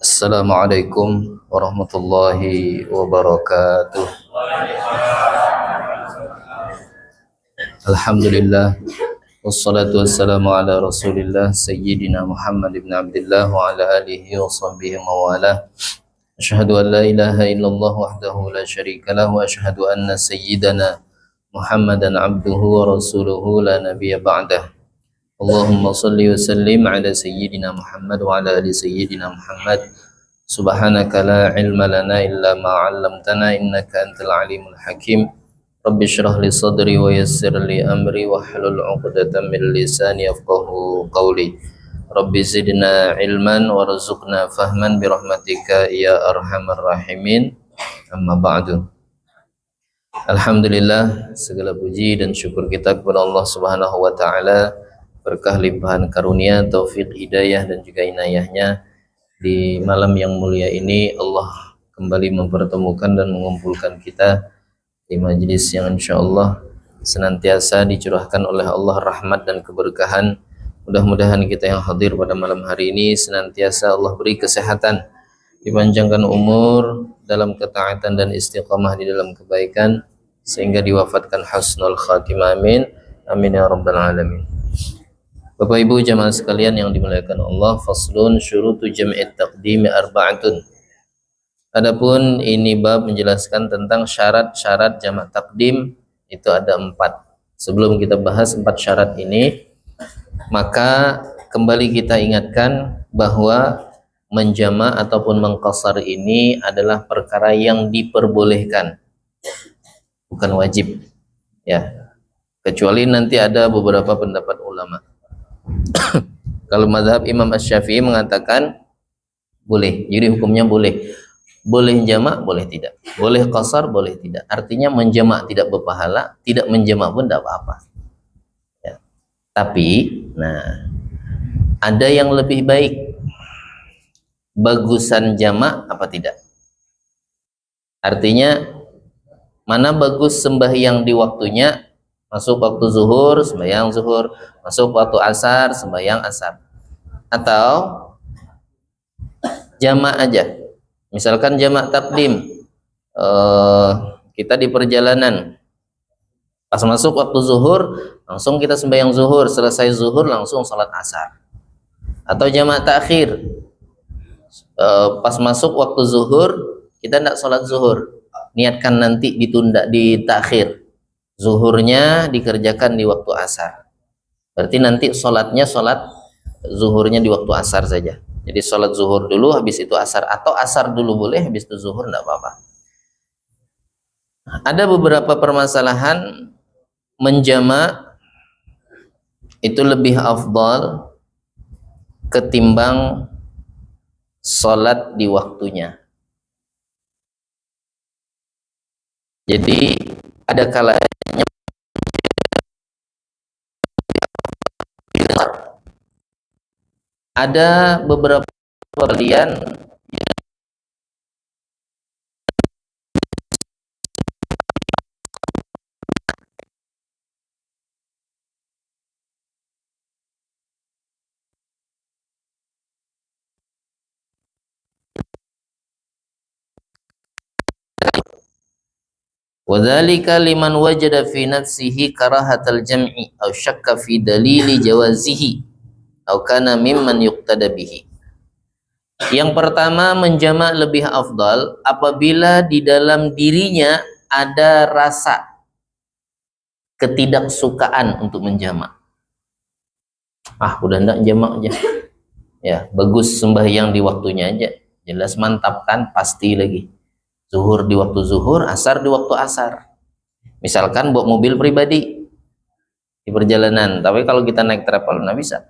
Assalamualaikum warahmatullahi wabarakatuh. Alhamdulillah, wassalatu wassalamu ala rasulillah Sayyidina Muhammad ibn Abdullah wa ala alihi wa sahbihi mawalah. Asyhadu an la ilaha illallah wahdahu la syarika lah wa asyhadu anna sayyidana Muhammadan abduhu wa rasuluhu la nabiyya ba'dah. Allahumma salli wa sallim ala sayyidina Muhammad wa ala ali sayyidina Muhammad. Subhanaka la ilma lana illa ma 'allamtana innaka antal alimul hakim. Rabbi shrah li sadri wa yassir li amri wa hlul 'uqdatam min lisani yafqahu qawli. Rabbi zidna ilman warzuqna fahman bi rahmatika ya arhamar rahimin. Amma ba'du. Alhamdulillah, segala puji dan syukur kita kepada Allah Subhanahu wa taala, berkah limpahan karunia, taufik, hidayah dan juga inayahnya. Di malam yang mulia ini Allah kembali mempertemukan dan mengumpulkan kita di majelis yang insyaallah senantiasa dicurahkan oleh Allah rahmat dan keberkahan. Mudah-mudahan kita yang hadir pada malam hari ini senantiasa Allah beri kesehatan, dipanjangkan umur dalam ketaatan dan istiqamah di dalam kebaikan, sehingga diwafatkan husnul khatimah. Amin amin ya rabbal alamin. Bapak Ibu jamaah sekalian yang dimuliakan Allah, faslun syurutu jam'it taqdimi arba'atun. Adapun ini bab menjelaskan tentang syarat-syarat jamak takdim, itu ada 4. Sebelum kita bahas 4 syarat ini, maka kembali kita ingatkan bahwa menjama' ataupun mengqasar ini adalah perkara yang diperbolehkan, bukan wajib ya, kecuali nanti ada beberapa pendapat ulama. Kalau mazhab Imam Asy-Syafi'i mengatakan boleh, jadi hukumnya boleh. Boleh jamak, boleh tidak. Boleh qasar, boleh tidak. Artinya menjamak tidak berpahala, tidak menjamak pun tidak apa-apa ya. Tapi ada yang lebih baik, bagusan jamak apa tidak. Artinya mana bagus sembahyang di waktunya, masuk waktu zuhur sembahyang zuhur, masuk waktu asar sembahyang asar, atau jamak aja. Misalkan jamak takdim, kita di perjalanan, pas masuk waktu zuhur langsung kita sembahyang zuhur, selesai zuhur langsung salat asar. Atau jamak takhir, pas masuk waktu zuhur kita tidak salat zuhur, niatkan nanti ditunda, ditakhir, zuhurnya dikerjakan di waktu asar. Berarti nanti sholatnya sholat zuhurnya di waktu asar saja. Jadi sholat zuhur dulu, habis itu asar, atau asar dulu boleh, habis itu zuhur tidak apa-apa. Ada beberapa permasalahan menjama' itu lebih afdal ketimbang sholat di waktunya. Jadi ada kalanya ada beberapa kalian wadzalika liman wajada fi nafsihi karahatal jam'i aw syakka fi dalili jawazihi aw kana mimman yuqtada bihi. Yang pertama, menjamak lebih afdal apabila di dalam dirinya ada rasa ketidaksukaan untuk menjamak. Udah enggak jamak aja ya, bagus sembahyang di waktunya aja, jelas mantap kan, pasti lagi zuhur di waktu zuhur, asar di waktu asar. Misalkan bawa mobil pribadi di perjalanan, tapi kalau kita naik travel nggak bisa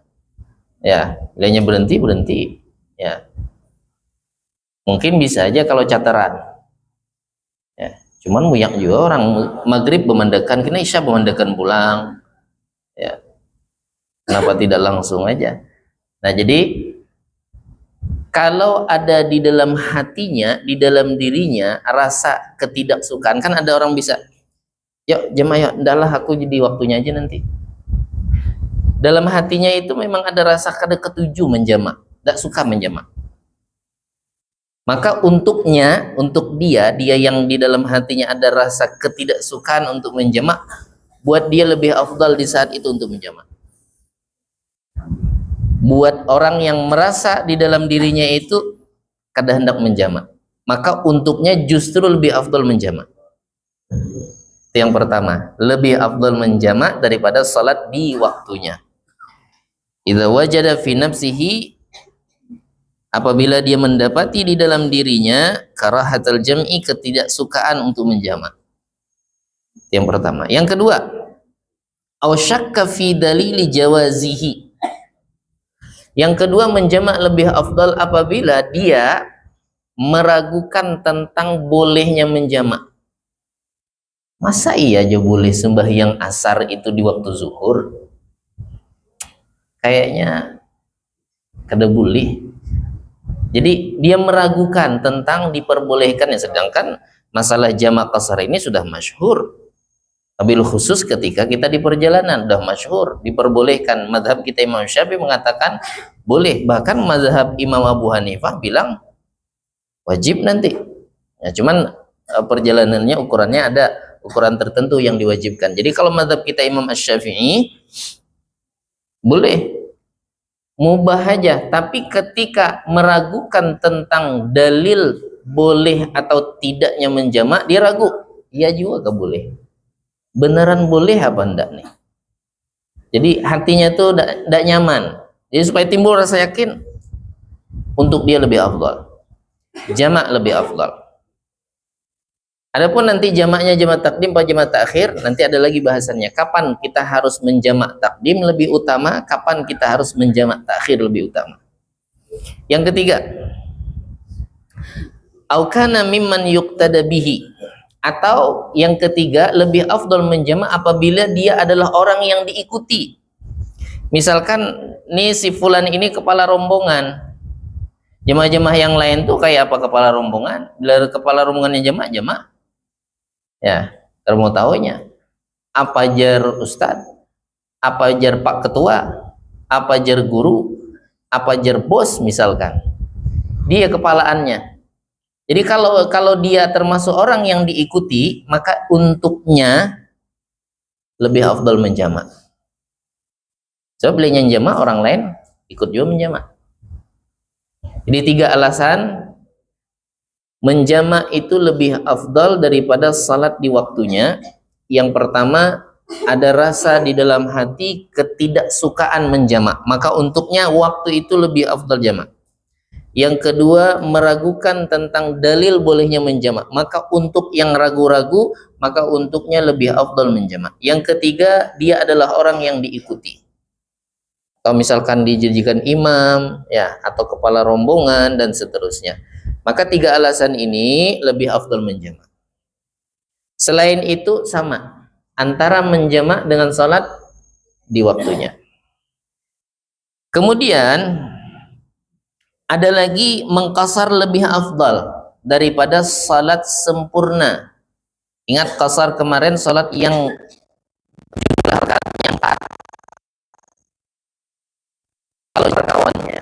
ya, bilangnya berhenti ya. Mungkin bisa aja kalau charteran ya, cuman muyak juga orang maghrib bemandakan, kena isya bemandakan pulang ya, kenapa tidak langsung aja. Nah jadi kalau ada di dalam hatinya, di dalam dirinya rasa ketidaksukaan, kan ada orang bisa, yuk jemaah, ndahlah aku jadi waktunya aja nanti. dalam hatinya itu memang ada rasa kada ketuju menjamak, tidak suka menjamak. Maka untuk dia yang di dalam hatinya ada rasa ketidaksukaan untuk menjamak, buat dia lebih afdal di saat itu untuk menjamak. Buat orang yang merasa di dalam dirinya itu kada hendak menjamak, maka untuknya justru lebih afdal menjamak. Itu yang pertama, lebih afdal menjamak daripada salat di waktunya. Idza wajada fi nafsihi, apabila dia mendapati di dalam dirinya karahatul jam'i, ketidaksukaan untuk menjamak. Yang pertama. Yang kedua, aw syakka fi dalili jawazihi. Yang kedua, menjamak lebih afdal apabila dia meragukan tentang bolehnya menjamak. Masa iya aja boleh sembahyang asar itu di waktu zuhur? Kayaknya kada boleh. Jadi dia meragukan tentang diperbolehkannya, sedangkan masalah jamak qasar ini sudah masyhur. Wabil khusus ketika kita di perjalanan sudah masyhur, diperbolehkan. Mazhab kita Imam Syafi'i mengatakan boleh, bahkan mazhab Imam Abu Hanifah bilang wajib nanti. Ya, cuman perjalanannya ukurannya ada ukuran tertentu yang diwajibkan. Jadi kalau mazhab kita Imam Asy-Syafi'i boleh, mubah aja, tapi ketika meragukan tentang dalil boleh atau tidaknya menjamak, dia ragu, iya juga gak boleh, beneran boleh apa enggak nih. Jadi hatinya tuh enggak nyaman. Jadi supaya timbul rasa yakin, untuk dia lebih afdal jamak, lebih afdal. Adapun nanti jamaknya jamak takdim atau jamak takhir, nanti ada lagi bahasannya. Kapan kita harus menjamak takdim lebih utama, kapan kita harus menjamak takhir lebih utama. Yang ketiga, au kana mimman yuqtada bihi, atau yang ketiga, lebih afdal menjamak apabila dia adalah orang yang diikuti. Misalkan nih si fulan ini kepala rombongan, jemaah-jemaah yang lain tuh kayak apa kepala rombongan? Bila kepala rombongannya jemaah, ya, kalau mau tahunya, apa jar ustad, apa jar pak ketua, apa jar guru, apa jar bos misalkan, dia kepalaannya. Jadi kalau dia termasuk orang yang diikuti, maka untuknya lebih afdal menjamak. Sebab belinya menjamak, orang lain ikut juga menjamak. Jadi 3 alasan menjamak itu lebih afdal daripada salat di waktunya. Yang pertama, ada rasa di dalam hati ketidaksukaan menjamak, maka untuknya waktu itu lebih afdal jamak. Yang kedua, meragukan tentang dalil bolehnya menjamak, maka untuk yang ragu-ragu, maka untuknya lebih afdal menjamak. Yang ketiga, dia adalah orang yang diikuti, atau misalkan dijadikan imam, ya, atau kepala rombongan dan seterusnya. Maka 3 alasan ini lebih afdal menjamak. Selain itu sama antara menjamak dengan salat di waktunya. Kemudian ada lagi mengqasar lebih afdal daripada salat sempurna. Ingat qasar kemarin salat yang rakaatnya 4. Kalau kawannya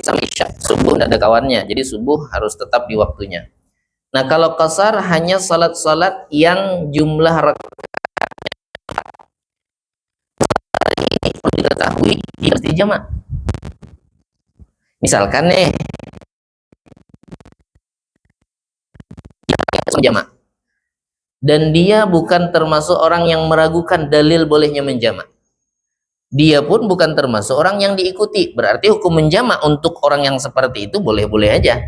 sama isya, subuh tidak ada kawannya, jadi subuh harus tetap di waktunya. Nah, kalau qasar hanya salat-salat yang jumlah rakaatnya ini perlu diketahui, dia harus dijamak. Misalkan nih, jamak, dan dia bukan termasuk orang yang meragukan dalil bolehnya menjamak. Dia pun bukan termasuk orang yang diikuti. Berarti hukum menjamak untuk orang yang seperti itu boleh-boleh aja.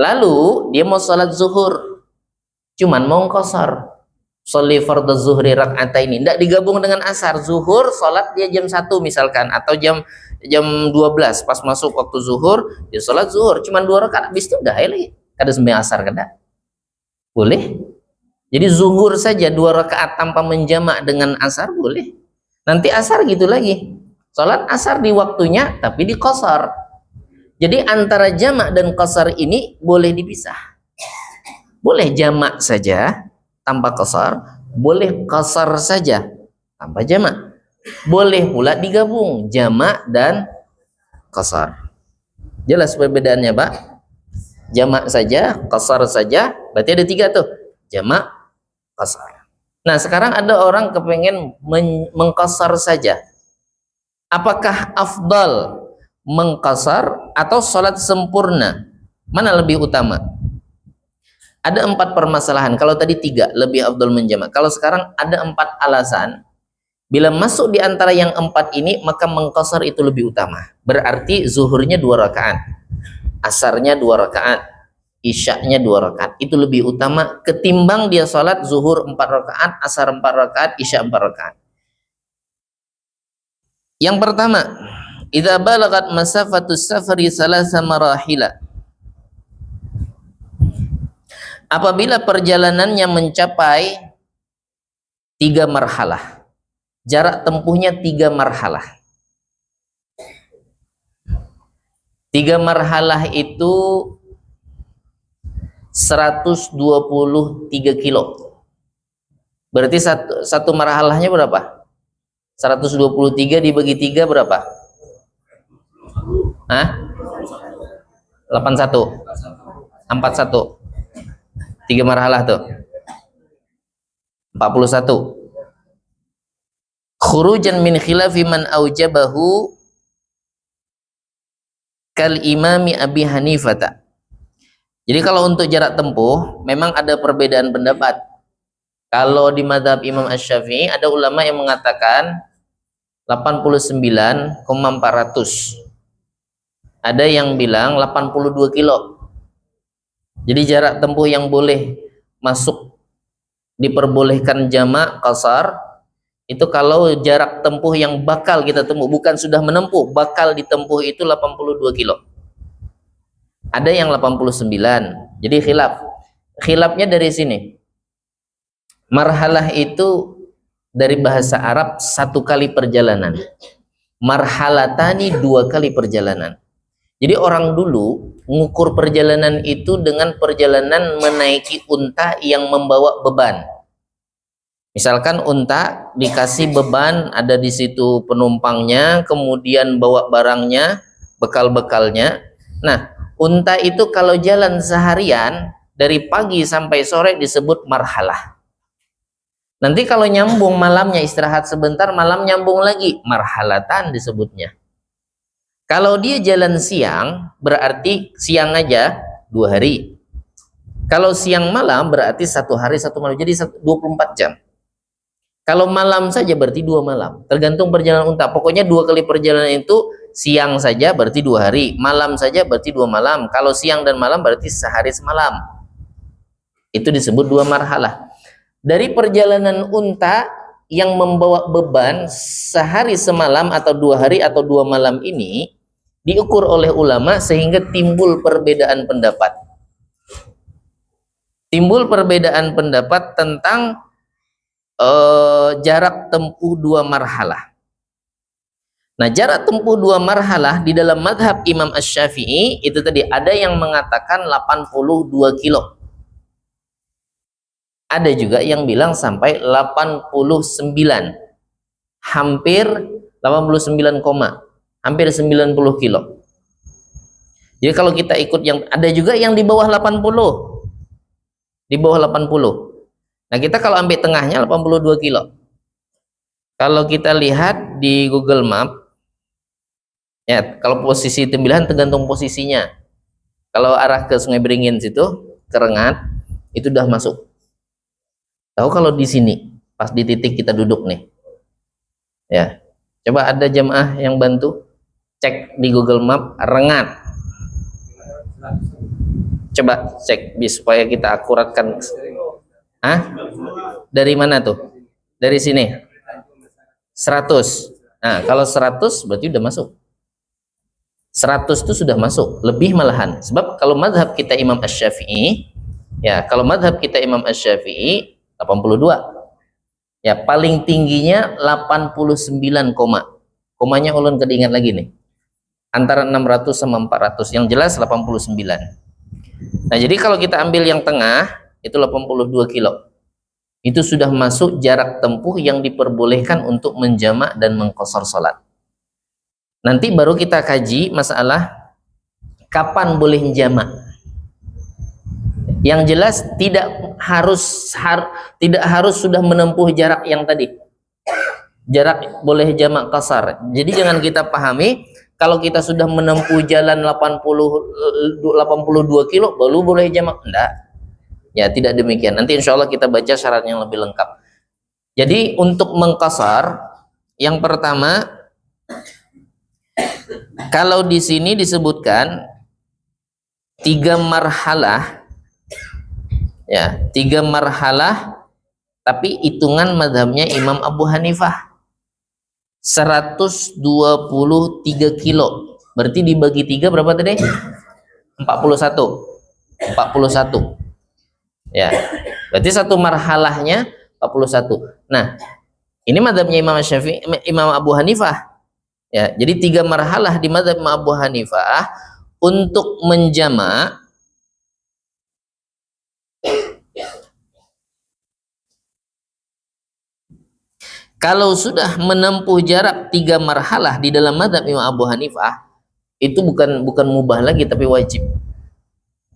Lalu dia mau sholat zuhur, cuman mau qasar, sholli fardhu zuhri rak'ataini, tidak digabung dengan asar. Zuhur sholat dia jam 1 misalkan, atau jam 12 pas masuk waktu zuhur dia sholat zuhur cuman 2 rakaat, habis itu udah lagi ada sembahyang asar, kada boleh. Jadi zuhur saja 2 rakaat tanpa menjamak dengan asar boleh. Nanti asar gitu lagi, sholat asar di waktunya tapi di qasar. Jadi antara jamak dan qasar ini boleh dipisah. Boleh jamak saja tanpa qasar, boleh qasar saja tanpa jamak. Boleh pula digabung jamak dan qasar. Jelas perbedaannya, Pak? Jamak saja, qasar saja, berarti ada 3 tuh. Jamak, qasar. Nah, sekarang ada orang kepengen mengqasar saja. Apakah afdal mengqasar atau sholat sempurna? Mana lebih utama? Ada 4 permasalahan. Kalau tadi 3, lebih afdal menjamak. Kalau sekarang ada 4 alasan. Bila masuk di antara yang 4 ini, maka mengqasar itu lebih utama. Berarti zuhurnya 2 rakaat, asarnya 2 rakaat, isyaknya 2 rakaat. Itu lebih utama ketimbang dia sholat zuhur 4 rakaat, asar 4 rakaat, isya 4 rakaat. Yang pertama, idza balagat masafatus safari salasa marahila. Apabila perjalanannya mencapai 3 marhalah. Jarak tempuhnya 3 marhalah. 3 marhalah itu 123 kilo. Berarti satu marhalahnya berapa? 123 dibagi 3 berapa? Hah? 81. 41. 3 marhalah tuh. 41. Khurujan min khilafi man aujabahu kal imami Abi Hanifata. Jadi kalau untuk jarak tempuh memang ada perbedaan pendapat. Kalau di mazhab Imam Asy-Syafi'i ada ulama yang mengatakan 89,400. Ada yang bilang 82 kilo. Jadi jarak tempuh yang boleh masuk diperbolehkan jamak qasar itu kalau jarak tempuh yang bakal kita tempuh, bukan sudah menempuh, bakal ditempuh itu 82 kilo. Ada yang 89. Jadi khilafnya dari sini. Marhalah itu dari bahasa Arab 1 kali perjalanan. Marhalatani 2 kali perjalanan. Jadi orang dulu mengukur perjalanan itu dengan perjalanan menaiki unta yang membawa beban. Misalkan unta dikasih beban, ada di situ penumpangnya, kemudian bawa barangnya, bekal-bekalnya. Nah, unta itu kalau jalan seharian dari pagi sampai sore disebut marhalah. Nanti kalau nyambung malamnya istirahat sebentar, malam nyambung lagi, marhalatan disebutnya. Kalau dia jalan siang, berarti siang aja 2 hari. Kalau siang malam berarti 1 hari 1 malam, jadi 24 jam. Kalau malam saja berarti 2 malam. Tergantung perjalanan unta. Pokoknya 2 kali perjalanan itu siang saja berarti 2 hari, malam saja berarti 2 malam. Kalau siang dan malam berarti sehari semalam. Itu disebut 2 marhalah. Dari perjalanan unta yang membawa beban sehari semalam atau 2 hari atau 2 malam ini diukur oleh ulama sehingga timbul perbedaan pendapat. Timbul perbedaan pendapat tentang jarak tempuh 2 marhalah. Nah, jarak tempuh 2 marhalah di dalam madhab Imam Asy-Syafi'i itu tadi ada yang mengatakan 82 kilo. Ada juga yang bilang sampai 89. Hampir 89, hampir 90 kilo. Jadi kalau kita ikut yang ada juga yang di bawah 80. Di bawah 80. Nah, kita kalau ambil tengahnya 82 kilo. Kalau kita lihat di Google Map, ya, kalau posisi pilihan tergantung posisinya. Kalau arah ke Sungai Beringin situ, ke Rengat, itu udah masuk. Tahu kalau di sini, pas di titik kita duduk nih. Ya. Coba ada jamaah yang bantu cek di Google Map Rengat. Coba cek supaya kita akuratkan. Hah? Dari mana tuh? Dari sini. 100. Nah, kalau 100 berarti udah masuk. 100 itu sudah masuk, lebih malahan. Sebab kalau madhab kita Imam Asy-Syafi'i, ya, kalau madhab kita Imam Asy-Syafi'i 82. Ya, paling tingginya 89, komanya ulun kedingat lagi nih. Antara 600 sama 400, yang jelas 89. Nah, jadi kalau kita ambil yang tengah itu 82 kilo. itu sudah masuk jarak tempuh yang diperbolehkan untuk menjamak dan mengqasar salat. Nanti baru kita kaji masalah kapan boleh jamak. Yang jelas tidak harus sudah menempuh jarak yang tadi. Jarak boleh jamak qasar. Jadi jangan kita pahami kalau kita sudah menempuh jalan 82 kilo baru boleh jamak. Enggak. Ya, tidak demikian. Nanti insya Allah kita baca syarat yang lebih lengkap. Jadi untuk mengqasar, yang pertama, kalau di sini disebutkan 3 marhalah, ya 3 marhalah, tapi hitungan madhabnya Imam Abu Hanifah 123 kilo, berarti dibagi 3 berapa tadi? 41. Ya, berarti satu marhalahnya 41. Nah, ini madhabnya Imam Syafi'i, Imam Abu Hanifah. Ya, jadi 3 marhalah di madhab Imam Abu Hanifah untuk menjamak. Kalau sudah menempuh jarak 3 marhalah di dalam madhab Imam Abu Hanifah, itu bukan mubah lagi, tapi wajib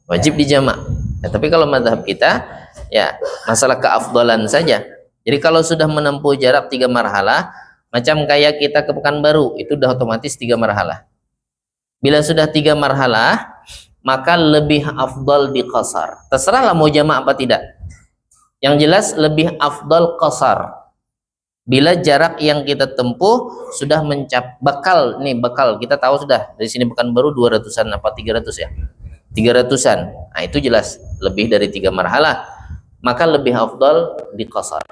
dijamak. Ya, tapi kalau madhab kita, ya masalah keafdalan saja. Jadi kalau sudah menempuh jarak 3 marhalah, macam kayak kita ke Pekanbaru, itu udah otomatis 3 marhalah. Bila sudah 3 marhalah, maka lebih afdal di qasar. Terserahlah mau jamak apa tidak. Yang jelas lebih afdal qasar. Bila jarak yang kita tempuh sudah bekal kita tahu sudah dari sini Pekanbaru 200-an apa 300 ya? 300-an. Nah, itu jelas lebih dari 3 marhalah, maka lebih afdal di qasar.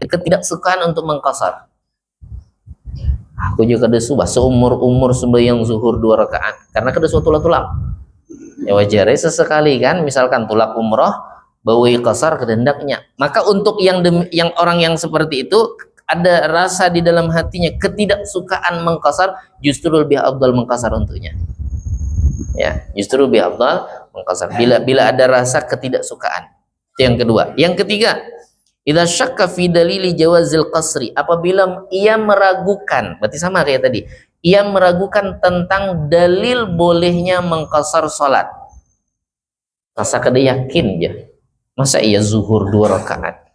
Ketidaksukaan untuk mengqasar. Aku juga kada subah seumur sembahyang zuhur 2 rakaat karena kada tulak. Ya wajar sesekali kan, misalkan tulak umroh bawa qasar kehendaknya. Maka untuk yang orang yang seperti itu ada rasa di dalam hatinya ketidaksukaan mengqasar, justru lebih afdal mengqasar untuknya. Ya, justru lebih afdal mengqasar bila ada rasa ketidaksukaan. Itu yang kedua. Yang ketiga, idza syakka fi dalili jawazil qasri, apabila ia meragukan, berarti sama kayak tadi, ia meragukan tentang dalil bolehnya mengqasar salat. Masa kada yakin ya? Masa iya zuhur 2 rakaat?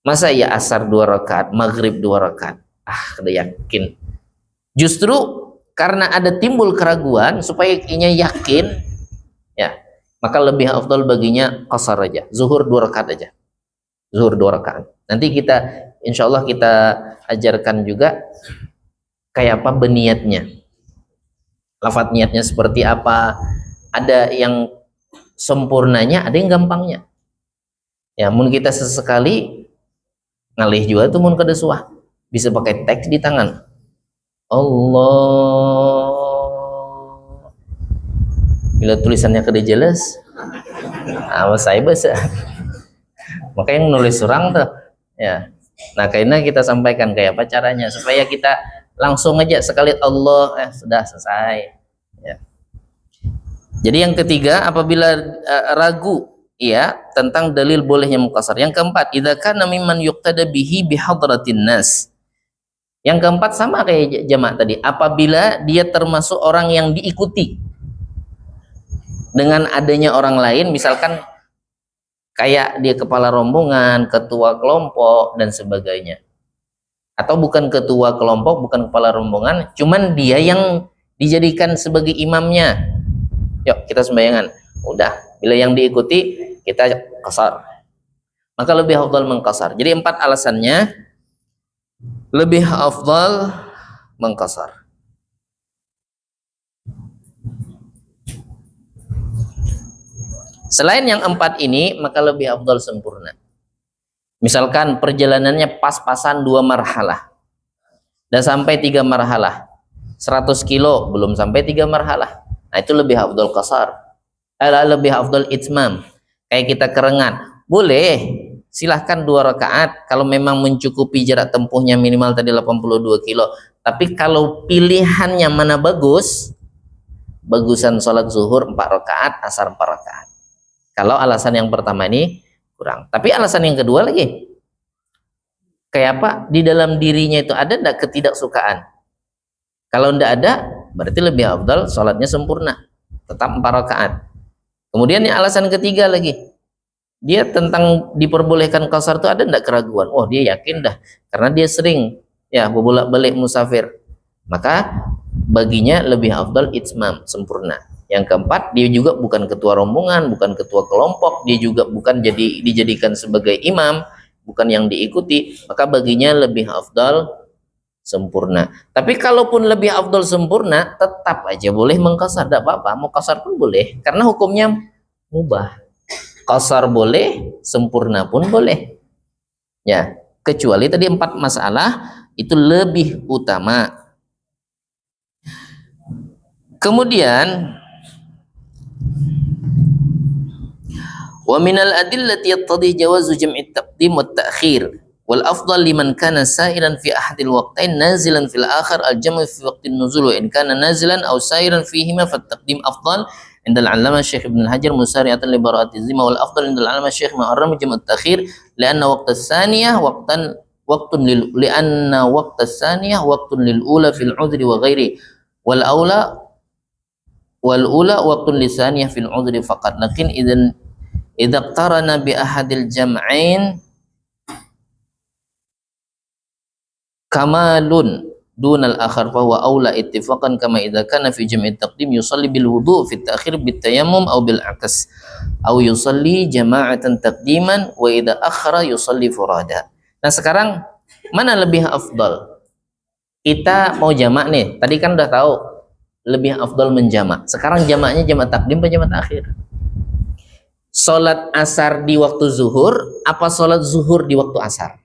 Masa iya asar 2 rakaat, maghrib 2 rakaat? Kada yakin. Justru karena ada timbul keraguan supaya ia yakin, ya, maka lebih afdal baginya qasar aja, zuhur 2 rakaat aja. Zuhur 2 rakaat. Nanti kita insya Allah kita ajarkan juga kayak apa beniatnya, lafadz niatnya seperti apa. Ada yang sempurnanya, ada yang gampangnya. Ya, mun kita sesekali ngalih juga tuh mun kada suah, bisa pakai teks di tangan. Allah. Bila tulisannya kada jelas, saya bahasa. Maka yang nulis surang tuh, ya. Nah, kayaknya kita sampaikan kayak apa caranya supaya kita langsung aja sekali Allah, sudah selesai. Ya. Jadi yang ketiga, apabila ragu, ya, tentang dalil bolehnya mengqasar. Yang keempat, idza kana mimman yuqtada bihi bihadratin nas. Yang keempat sama kayak jamak tadi, apabila dia termasuk orang yang diikuti dengan adanya orang lain, misalkan kayak dia kepala rombongan, ketua kelompok dan sebagainya. Atau bukan ketua kelompok, bukan kepala rombongan, cuman dia yang dijadikan sebagai imamnya. Yuk kita sembayangan. Udah, bila yang diikuti kita qasar. Maka lebih afdal mengqasar. Jadi 4 alasannya lebih afdal mengqasar. Selain yang 4 ini, maka lebih afdal sempurna. Misalkan perjalanannya pas-pasan 2 marhalah. Dan sampai 3 marhalah. 100 kilo belum sampai 3 marhalah. Nah, itu lebih afdal qasar. Lebih afdal itmam. Kayak kita kerengan. Boleh, silahkan 2 rakaat kalau memang mencukupi jarak tempuhnya minimal tadi 82 kilo. Tapi kalau pilihannya mana bagus, bagusan sholat zuhur 4 rakaat, asar 4 rakaat. Kalau alasan yang pertama ini kurang. Tapi alasan yang kedua lagi, kayak apa? Di dalam dirinya itu ada enggak ketidaksukaan? Kalau enggak ada, berarti lebih afdal sholatnya sempurna, tetap 4 rakaat. Kemudian yang alasan ketiga lagi, dia tentang diperbolehkan qasar itu ada enggak keraguan? Oh, dia yakin dah, karena dia sering ya bolak-balik musafir. Maka baginya lebih afdal itmam, sempurna. Yang keempat, dia juga bukan ketua rombongan, bukan ketua kelompok, dia juga bukan dijadikan sebagai imam, bukan yang diikuti, maka baginya lebih afdal sempurna. Tapi kalaupun lebih afdal sempurna, tetap aja boleh mengqasar, tidak apa-apa, mau qasar pun boleh, karena hukumnya mubah. Qasar boleh, sempurna pun boleh. Ya, kecuali tadi 4 masalah itu lebih utama. Kemudian wa minal adillati yattadih jawazu jam'i taqdim wa ta'khir wal afdal liman kana sa'iran fi ahadil waqtain nazilan fil akhar al jam'u fi waqtin nuzul wa in kana nazilan aw sa'iran fihima fat taqdim afdal inda al-'allama Syekh Ibnu Hajar musari'atan li bara'ati zimma wal afdal inda al-'allama Syekh Muharram jam'u at-ta'khir li'anna waqta tsaniyah waqtun lil ula fil 'udhri wa ghairi wal ula waqtun lisaniyah fil 'udhri faqat lakin idzan idza qarana bi ahadil jam'ain kamalun dunal akhar fa huwa aula ittifaqan kama idza kana fi jam'i taqdim yusalli bil wudu' fi ta'khir bit tayammum aw bil aqs aw yusalli jama'atan taqdiman wa idza akhara yusalli furada. Nah, sekarang mana lebih afdal? Kita mau jamak nih. Tadi kan udah tahu lebih afdal menjamak. Sekarang jamaknya jamak takdim atau jamak takhir? Salat asar di waktu zuhur apa salat zuhur di waktu asar?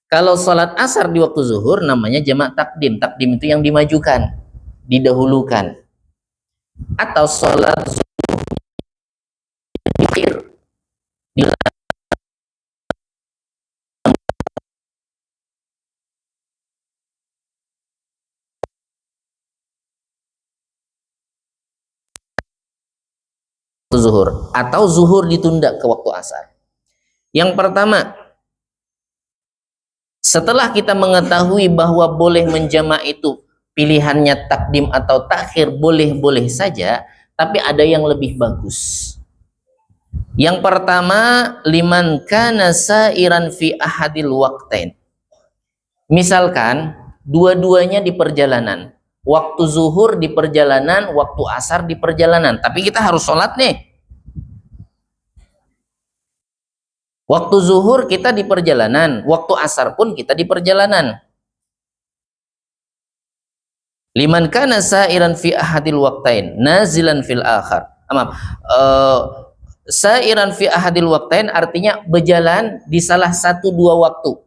Kalau salat asar di waktu zuhur namanya jamak takdim. Takdim itu yang dimajukan, didahulukan. Atau salat zuhur di zuhur atau zuhur ditunda ke waktu asar. Yang pertama, setelah kita mengetahui bahwa boleh menjamak itu pilihannya takdim atau takhir, boleh-boleh saja, tapi ada yang lebih bagus. Yang pertama, liman kana sa'iran fi ahadil waqtain. Misalkan dua-duanya di perjalanan. Waktu zuhur di perjalanan, waktu asar di perjalanan. Tapi kita harus sholat nih. Waktu zuhur kita di perjalanan, waktu asar pun kita di perjalanan. Liman kana sa'iran fi ahadil waqtain, nazilan fil akhar. Sa'iran fi ahadil waqtain artinya berjalan di salah satu dua waktu.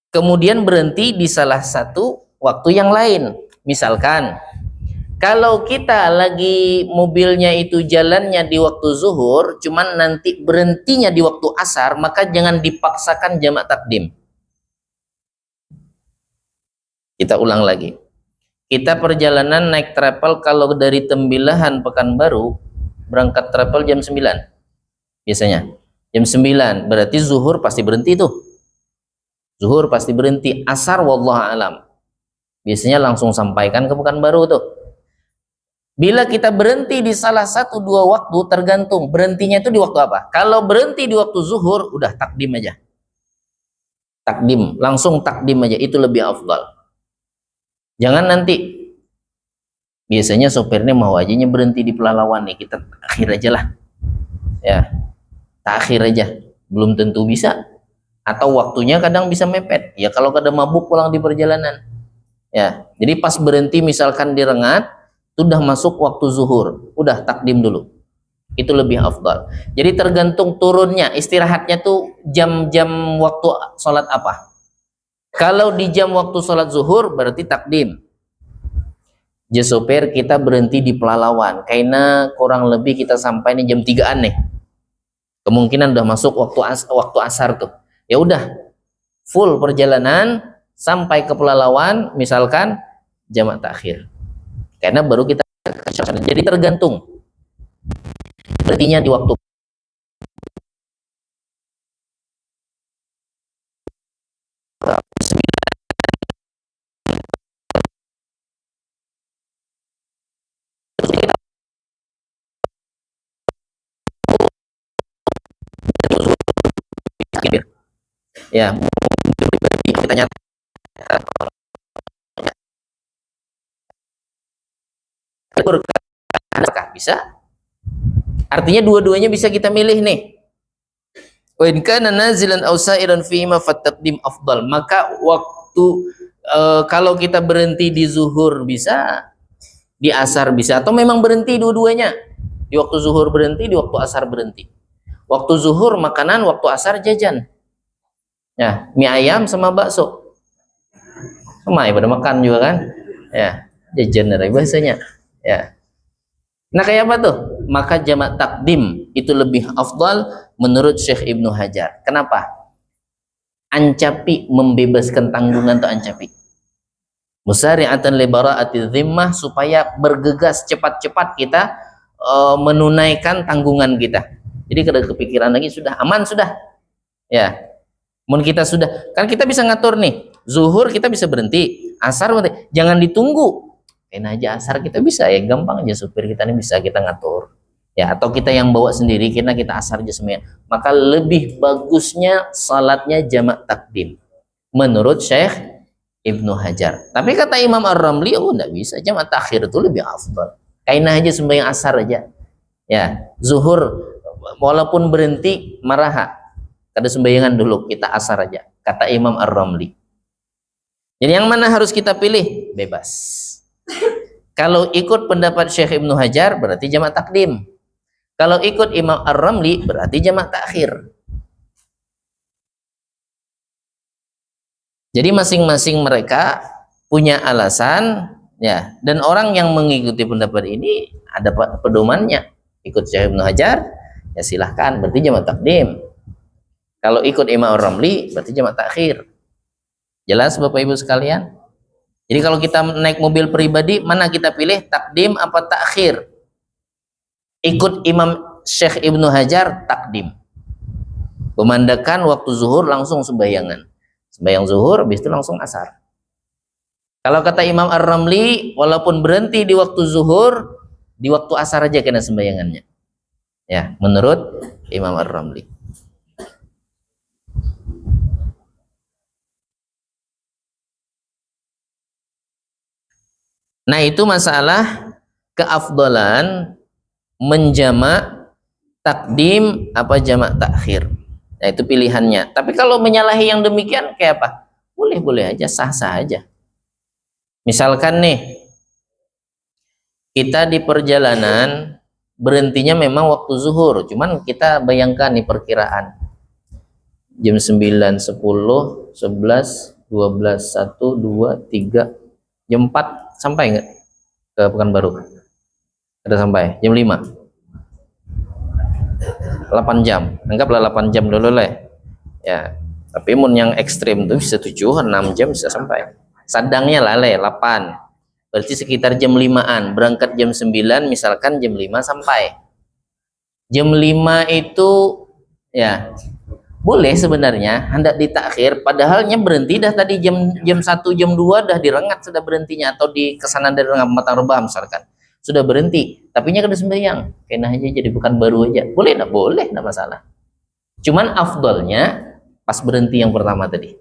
Kemudian berhenti di salah satu waktu yang lain. Misalkan, kalau kita lagi mobilnya itu jalannya di waktu zuhur, cuman nanti berhentinya di waktu asar, maka jangan dipaksakan jamak takdim. Kita ulang lagi. Kita perjalanan naik travel kalau dari Tembilahan Pekanbaru, berangkat travel jam 9. Biasanya. Jam 9, berarti zuhur pasti berhenti tuh. Zuhur pasti berhenti, asar wallahu alam. Biasanya langsung sampaikan ke Pekanbaru tuh. Bila kita berhenti di salah satu dua waktu, tergantung berhentinya itu di waktu apa. Kalau berhenti di waktu zuhur, udah takdim aja. Takdim, langsung takdim aja, itu lebih afdal. Jangan nanti, biasanya sopirnya mau ajanya berhenti di Pelalawan nih, kita akhir aja lah. Ya, takhir aja, belum tentu bisa. Atau waktunya kadang bisa mepet. Ya kalau kada mabuk pulang di perjalanan. Ya, jadi pas berhenti misalkan di Rengat, sudah masuk waktu zuhur, udah takdim dulu. itu lebih afdal. Jadi tergantung turunnya, istirahatnya tuh jam-jam waktu sholat apa. Kalau di jam waktu sholat zuhur berarti takdim. Sopir kita berhenti di Pelalawan, karena kurang lebih kita sampai nih jam 3-an nih. Kemungkinan udah masuk waktu asar tuh. Ya udah, full perjalanan sampai ke Pelalawan, misalkan jamak takhir. Karena baru kita, jadi tergantung. Berartinya di waktu ya kita nyatakan bisa. Artinya dua-duanya bisa kita milih nih. Wa in kana nazilan aw sa'iran fi ma fataqdim afdal. Maka waktu kalau kita berhenti di zuhur bisa, di asar bisa, atau memang berhenti dua-duanya. Di waktu zuhur berhenti, di waktu asar berhenti. Waktu zuhur makanan, waktu asar jajan. Ya, mie ayam sama bakso. Sama ya pada makan juga kan? Ya, jajan dari bahasanya. Ya. Nah, kayak apa tuh? Maka jamak takdim itu lebih afdal menurut Syekh Ibnu Hajar. Kenapa? Ancapi membebaskan tanggungan atau ancapi. Musari'atan li bara'ati dhimmah, supaya bergegas cepat-cepat kita menunaikan tanggungan kita. Jadi kalau kepikiran lagi sudah aman sudah. Ya. Mun kita sudah, kan kita bisa ngatur nih. Zuhur kita bisa berhenti, asar berhenti. Jangan ditunggu. Kena aja asar kita bisa, ya gampang aja, supir kita ini bisa kita ngatur. Ya, atau kita yang bawa sendiri, kita asar aja semuanya. Maka lebih bagusnya salatnya jamak takdim menurut Syekh Ibnu Hajar. Tapi kata Imam Ar-Ramli, oh enggak bisa, jamak takhir itu lebih afdal. Kainah aja sembahyang asar aja. Ya, zuhur walaupun berhenti maraha. Kada sembayangan dulu, kita asar aja. Kata Imam Ar-Ramli. Jadi yang mana harus kita pilih? Bebas. Kalau ikut pendapat Syekh Ibnu Hajar berarti jamak takdim. Kalau ikut Imam Ar-Ramli berarti jamak takhir. Jadi masing-masing mereka punya alasan, ya. Dan orang yang mengikuti pendapat ini ada pedomannya. Ikut Syekh Ibnu Hajar, ya silahkan, berarti jamak takdim. Kalau ikut Imam Ar-Ramli berarti jamak takhir. Jelas Bapak Ibu sekalian? Jadi kalau kita naik mobil pribadi, mana kita pilih? Takdim apa takhir? Ikut Imam Syekh Ibnu Hajar, takdim. Pemandakan waktu zuhur langsung sembayangan. Sembayang zuhur, habis itu langsung asar. Kalau kata Imam Ar-Ramli, walaupun berhenti di waktu zuhur, di waktu asar aja kena sembayangannya. Ya, menurut Imam Ar-Ramli. Nah, itu masalah keafdalan menjamak takdim apa jamak takhir. Nah, itu pilihannya. Tapi kalau menyalahi yang demikian kayak apa? Boleh-boleh aja, sah-sah aja. Misalkan nih, kita di perjalanan berhentinya memang waktu zuhur, cuman kita bayangkan nih perkiraan jam 9, 10, 11, 12, 1, 2, 3, jam 4 sampai nggak ke Pekanbaru? Ada sampai jam 5, 8 jam, anggaplah 8 jam dulu lah ya. Tapi mun yang ekstrim tuh bisa 7, 6 jam bisa sampai. Sadangnya lah 8, berarti sekitar jam 5-an. Berangkat jam 9, misalkan jam 5 sampai. Jam 5 itu ya boleh sebenarnya hendak ditakhir, padahalnya berhenti dah tadi jam 1, jam 2 dah direngat sudah berhentinya, atau di kesana dari Matang Rebah misalkan sudah berhenti, tapi nya kada sembahyang, kena aja jadi bukan baru aja. Boleh enggak? Boleh, enggak masalah. Cuman afdalnya pas berhenti yang pertama tadi.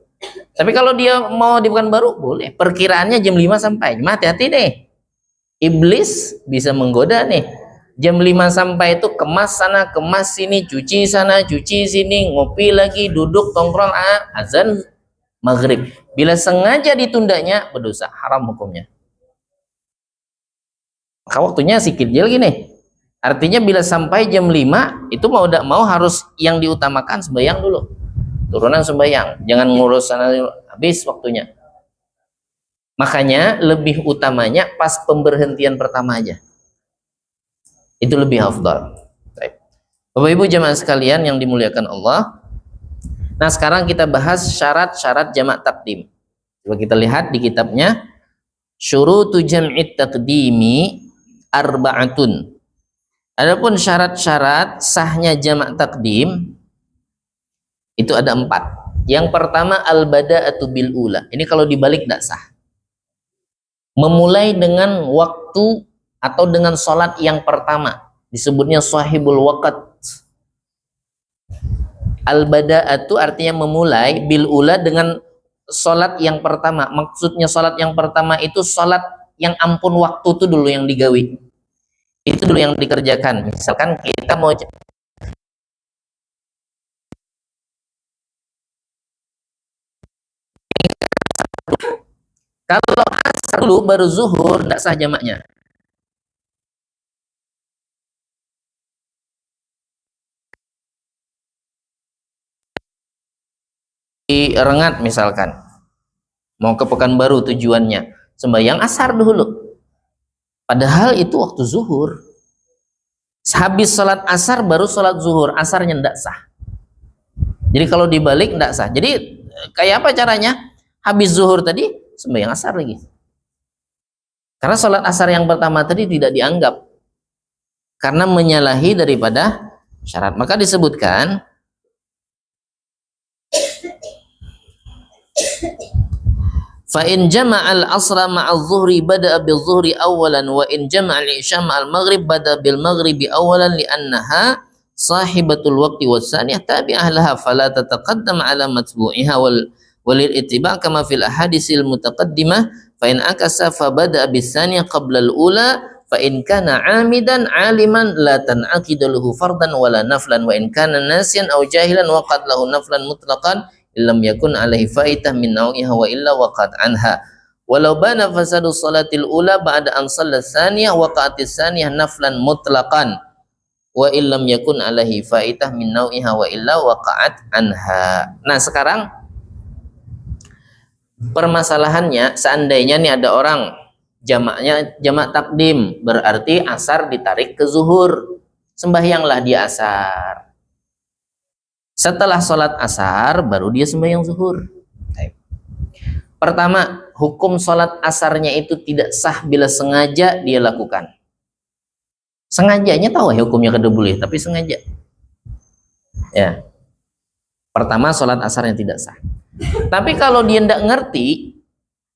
Tapi kalau dia mau di Pekanbaru boleh. Perkiraannya jam 5 sampai. Cuma hati-hati deh. Iblis bisa menggoda nih. Jam 5 sampai itu kemas sana, kemas sini, cuci sana, cuci sini, ngopi lagi, duduk, tongkrong, azan maghrib. Bila sengaja ditundanya, berdosa, haram hukumnya. Maka waktunya sikit aja lagi nih. Artinya bila sampai jam 5 itu mau harus yang diutamakan sembahyang dulu. Turunan sembahyang, jangan ngurus sana habis waktunya. Makanya lebih utamanya pas pemberhentian pertama aja. Itu lebih afdal. Bapak Ibu jamaah sekalian yang dimuliakan Allah. Nah, sekarang kita bahas syarat-syarat jamak takdim. Coba kita lihat di kitabnya Syurutu jam'it taqdimi arba'atun. Adapun syarat-syarat sahnya jamak takdim itu ada 4. Yang pertama al-bada'atu bil ula. Ini kalau dibalik tidak sah. Memulai dengan waktu atau dengan sholat yang pertama, disebutnya sahibul waqt. Al-bada'atu artinya memulai, bil ula dengan sholat yang pertama. Maksudnya sholat yang pertama itu sholat yang ampun waktu itu dulu yang digawi. Itu dulu yang dikerjakan. Misalkan kita mau kalau asar dulu baru zuhur tidak sah jamaknya. Di Rengat misalkan mau ke Pekanbaru tujuannya, sembahyang asar dulu. Padahal itu waktu zuhur. Habis sholat asar baru sholat zuhur, asarnya tidak sah. Jadi kalau dibalik tidak sah. Jadi kayak apa caranya? Habis zuhur tadi sembahyang asar lagi. Karena sholat asar yang pertama tadi tidak dianggap karena menyalahi daripada syarat. Maka disebutkan fa in jama'al asra ma'al zuhri bada'a bil zuhri awalan wa in jama'al isya ma'al maghrib bada'a bil maghribi awalan li'annaha sahibatul waqti was-saniyah tabi'ah laha fala tataqaddam ala matbu'iha walil ittiba' kama fil ahadisil mutaqaddimah fa in akasa fa bada'a bis saniyah qabla al-ula fa in kana 'amidan 'aliman la tan'aqidu lahu fardan wala naflan wa in kana nasiyan aw jahilan waqad lahu naflan mutlaqan illam yakun alaihi faitah min nawiha wa illa waqad anha walau bana fasadu salatil ula ba'da an shalla tsaniyah waqa'atis tsaniyah naflan mutlaqan wa illam yakun alaihi faitah min nawiha wa illa waqa'at anha. Nah, sekarang permasalahannya seandainya nih ada orang jamaknya jamak takdim, berarti asar ditarik ke zuhur, sembahyanglah dia asar. Setelah sholat asar baru dia sembahyang zuhur. Pertama, hukum sholat asarnya itu tidak sah bila sengaja dia lakukan. Sengajanya tahu ya hukumnya kada boleh, tapi sengaja. Ya. Pertama, sholat asarnya tidak sah. Tapi kalau dia tidak ngerti,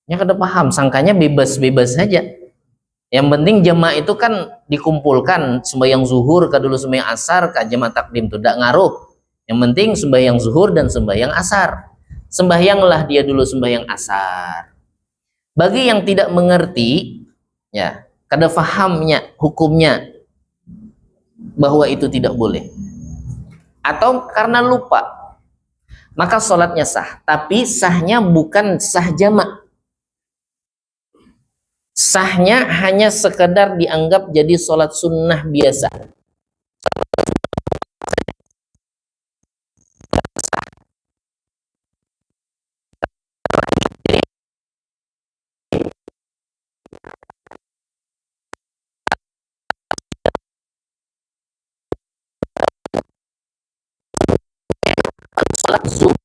ya kada paham, sangkanya bebas-bebas saja. Yang penting jamaah itu kan dikumpulkan sembahyang zuhur, kada dulu sembahyang asar, ka jamaah takdim itu tidak ngaruh. Yang penting sembahyang zuhur dan sembahyang asar. Sembahyanglah dia dulu sembahyang asar. Bagi yang tidak mengerti, ya, kada fahamnya hukumnya bahwa itu tidak boleh. Atau karena lupa, maka sholatnya sah. Tapi sahnya bukan sah jamak. Sahnya hanya sekedar dianggap jadi sholat sunnah biasa. Sholat zuhur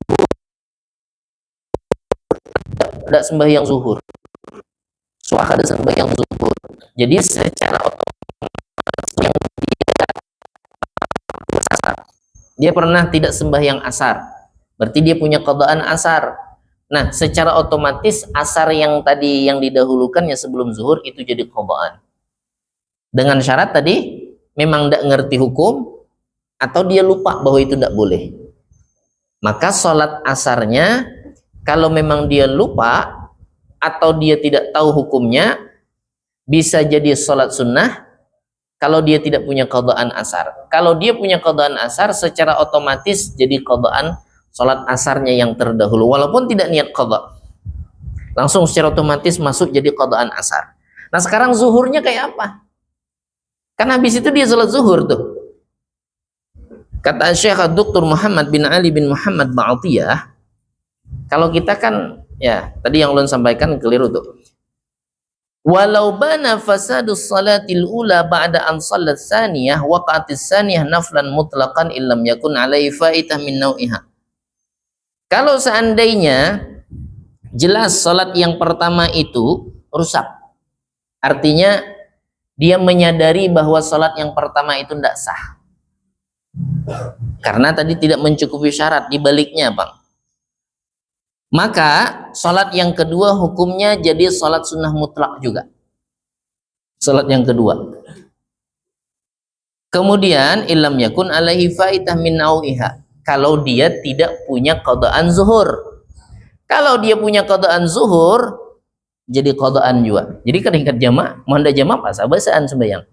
tidak sembahyang zuhur, suaka ada sembahyang zuhur. Jadi secara otomatis yang dia pernah tidak sembahyang asar, berarti dia punya qadaan asar. Nah, secara otomatis asar yang tadi yang didahulukannya sebelum zuhur itu jadi qadaan. Dengan syarat tadi memang tidak ngerti hukum atau dia lupa bahwa itu tidak boleh. Maka sholat asarnya kalau memang dia lupa atau dia tidak tahu hukumnya bisa jadi sholat sunnah kalau dia tidak punya qadaan asar. Kalau dia punya qadaan asar secara otomatis jadi qadaan sholat asarnya yang terdahulu walaupun tidak niat qada. Langsung secara otomatis masuk jadi qadaan asar. Nah, sekarang zuhurnya kayak apa? Kan habis itu dia sholat zuhur tuh. Kata Syekh Dr. Muhammad bin Ali bin Muhammad Ba'atiyah, kalau kita kan, ya tadi yang ulun sampaikan keliru tuh. Walau bana fasadus salatil ula ba'da an sallat tsaniyah waqatis tsaniyah naflan mutlaqan illam yakun alaihi faitah min nau'iha. Kalau seandainya jelas salat yang pertama itu rusak, artinya dia menyadari bahwa salat yang pertama itu tidak sah karena tadi tidak mencukupi syarat, dibaliknya Bang, maka salat yang kedua hukumnya jadi salat sunnah mutlak juga, salat yang kedua. Kemudian ilam yakun alaihi faitah min nau'iha, kalau dia tidak punya qadaan zuhur. Kalau dia punya qadaan zuhur jadi qadaan juga. Jadi ketika jamaah, mau ndak jamaah pas abasaan sembahyang.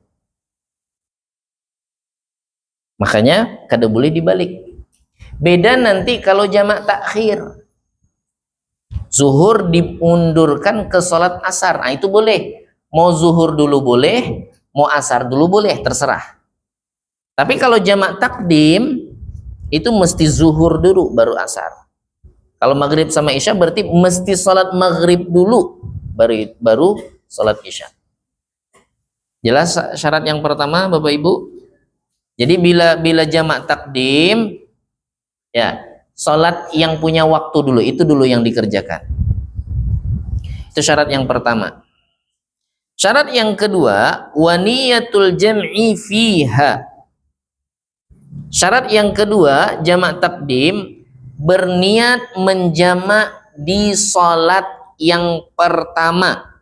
Makanya kada boleh dibalik. Beda nanti kalau jamak takhir. Zuhur diundurkan ke sholat asar. Nah itu boleh. Mau zuhur dulu boleh, mau asar dulu boleh, terserah. Tapi kalau jamak takdim itu mesti zuhur dulu baru asar. Kalau maghrib sama isya berarti mesti sholat maghrib dulu baru sholat isya. Jelas syarat yang pertama Bapak Ibu? Jadi bila jamak takdim, ya sholat yang punya waktu dulu, itu dulu yang dikerjakan. Itu syarat yang pertama. Syarat yang kedua, waniyatul jam'i fiha. Syarat yang kedua, jamak takdim berniat menjamak di sholat yang pertama.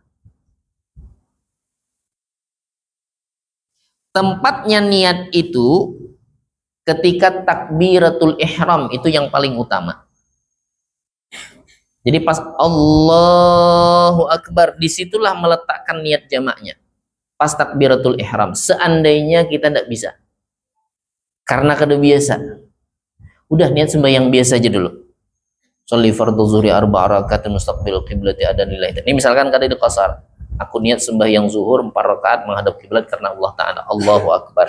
Tempatnya niat itu ketika takbiratul ihram, itu yang paling utama. Jadi pas Allahu Akbar, disitulah meletakkan niat jamaknya. Pas takbiratul ihram. Seandainya kita tidak bisa, karena kada biasa, udah niat sembahyang biasa aja dulu. Sholli fardhu zuhri arba'a rakaatin mustaqbil qiblati adanillah. Ini misalkan kada di qasar. Aku niat sembahyang zuhur 4 rakaat menghadap kiblat karena Allah Ta'ala. Allahu Akbar.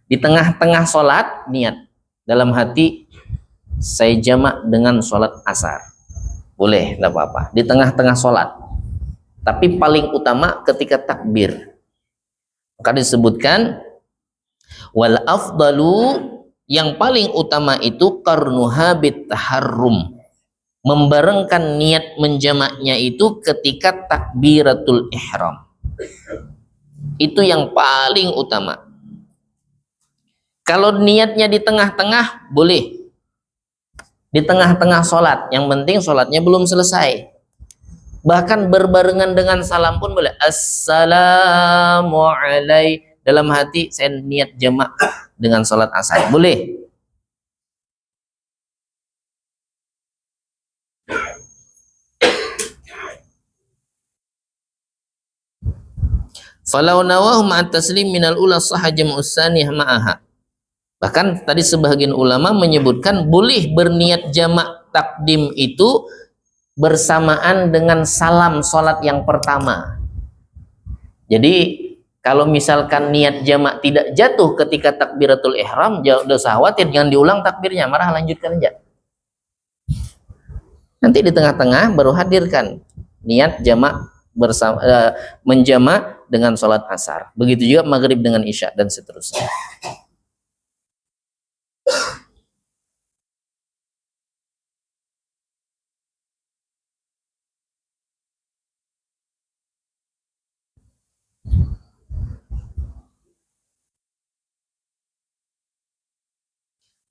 Di tengah-tengah sholat niat dalam hati, saya jamak dengan sholat asar. Boleh, tidak apa-apa. Di tengah-tengah sholat. Tapi paling utama ketika takbir. Maka disebutkan wal afdalu, yang paling utama itu qarnuha bit taharrum, membarengkan niat menjamaknya itu ketika takbiratul ihram. Itu yang paling utama. Kalau niatnya di tengah-tengah boleh, di tengah-tengah sholat, yang penting sholatnya belum selesai. Bahkan berbarengan dengan salam pun boleh. Assalamualaikum, dalam hati saya niat jamak dengan sholat asar, boleh. Falau nawahu ma'at taslim minal ula sahha jam'us tsaniyah ma'aha. Bahkan tadi sebagian ulama menyebutkan boleh berniat jamak takdim itu bersamaan dengan salam sholat yang pertama. Jadi kalau misalkan niat jamak tidak jatuh ketika takbiratul ihram, jangan usah khawatir, jangan diulang takbirnya, marah lanjutkan aja. Nanti di tengah-tengah baru hadirkan niat jamak bersama, menjamak dengan sholat asar. Begitu juga maghrib dengan isya dan seterusnya.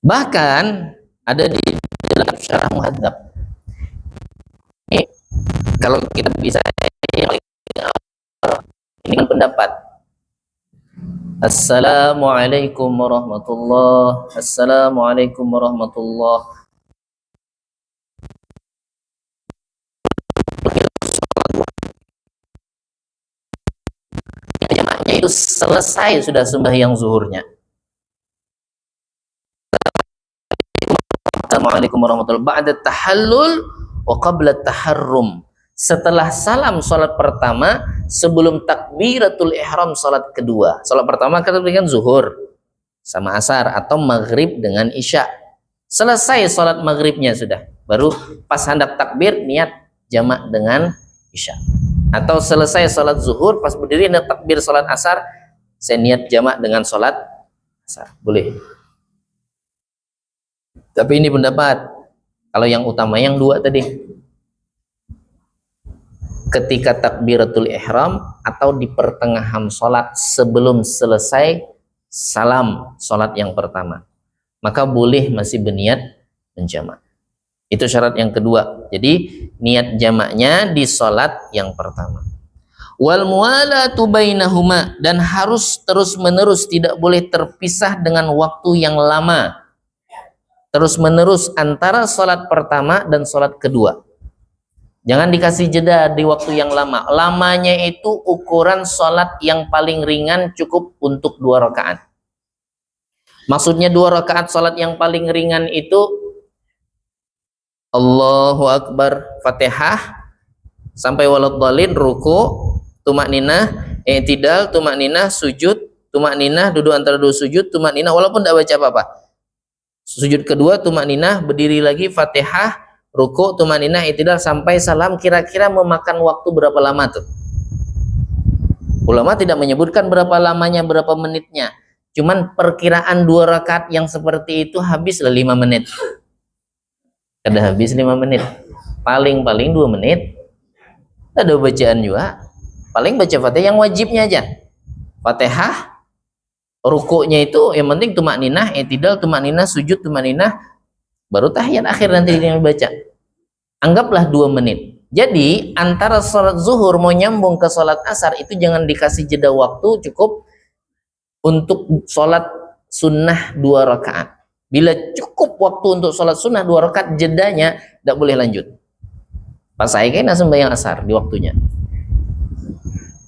Bahkan ada di dalam syarah muhadzab. Ini kalau kita bisa ini kan pendapat. Assalamualaikum warahmatullah. Assalamualaikum warahmatullah. Jamaknya itu selesai sudah sembahyang zuhurnya. Assalamualaikum warahmatullahi wabarakatuh. Ba'da tahallul wa qabla taharrum. setelah salam sholat pertama, sebelum takbiratul ihram sholat kedua. Sholat pertama kita berikan zuhur sama asar atau maghrib dengan isya. Selesai sholat maghribnya sudah, baru pas hendak takbir niat jamak dengan isya. Atau selesai sholat zuhur pas berdiri hendak takbir sholat asar, saya niat jamak dengan sholat asar. Boleh. Tapi ini pendapat. Kalau yang utama yang dua tadi. Ketika takbiratul ihram atau di pertengahan sholat sebelum selesai salam sholat yang pertama, maka boleh masih berniat menjamak. Itu syarat yang kedua. Jadi niat jamaknya di sholat yang pertama. Wal muwalatu bainahuma, dan harus terus menerus, tidak boleh terpisah dengan waktu yang lama. Terus menerus antara sholat pertama dan sholat kedua. Jangan dikasih jeda di waktu yang lama. Lamanya itu ukuran sholat yang paling ringan cukup untuk 2 rakaat. Maksudnya 2 rakaat sholat yang paling ringan itu Allahu Akbar, Fatihah sampai waladhdallin, ruku, tumakninah, i'tidal, tumakninah, sujud, tumakninah, duduk antara 2 sujud, tumakninah walaupun tidak baca apa-apa. Sujud kedua, tumakninah, berdiri lagi, Fatihah, ruku, tumakninah, i'tidal sampai salam. Kira-kira memakan waktu berapa lama tuh? Ulama tidak menyebutkan berapa lamanya, berapa menitnya. Cuman perkiraan 2 rakaat yang seperti itu habislah 5 menit. Ada habis 5 menit. Paling-paling 2 menit. Ada bacaan juga. Paling baca Fatihah yang wajibnya aja. Fatihah, rukuknya itu yang penting tumakninah, i'tidal, tumakninah, sujud, tumakninah, baru tahiyat akhir nanti dia baca. Anggaplah 2 menit. Jadi antara sholat zuhur mau nyambung ke sholat asar itu jangan dikasih jeda waktu, cukup untuk sholat sunnah 2 rakaat. Bila cukup waktu untuk sholat sunnah 2 rakaat, jedanya tidak boleh lanjut. Pas saya kayaknya sembahyang asar di waktunya.